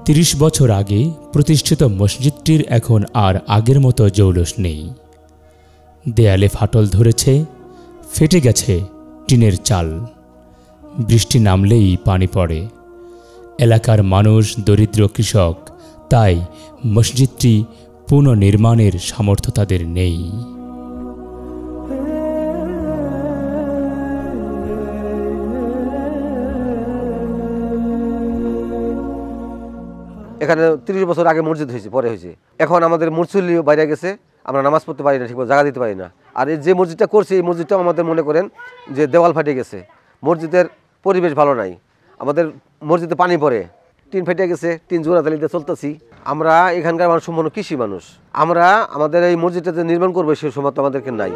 ৩০ বছর আগে প্রতিষ্ঠিত মসজিদটির এখন আর আগের মতো জৌলুস নেই। দেয়ালে ফাটল ধরেছে, ফেটে গেছে টিনের চাল, বৃষ্টি নামলেই পানি পড়ে। এলাকার মানুষ দরিদ্র কৃষক, তাই মসজিদটি পুনর্নির্মাণের সামর্থ্য তাদের নেই। এখানে 30 বছর আগে মসজিদ হয়েছে, পরে হয়েছে। এখন আমাদের মুসল্লিও বাইরে গেছে, আমরা নামাজ পড়তে পারি না, ঠিকমতো জায়গা দিতে পারি না। আর এই যে মসজিদটা করছে, এই মসজিদটাও আমাদের মনে করেন যে দেওয়াল ফাটে গেছে, মসজিদের পরিবেশ ভালো নাই। আমাদের মসজিদে পানি পড়ে, টিন ফেটে গেছে, টিন জোড়া তালিতে চলতেছি। আমরা এখানকার মানুষ সম্পূর্ণ কৃষি মানুষ। আমরা আমাদের এই মসজিদটা যে নির্মাণ করবো সে সময় তো আমাদেরকে নাই।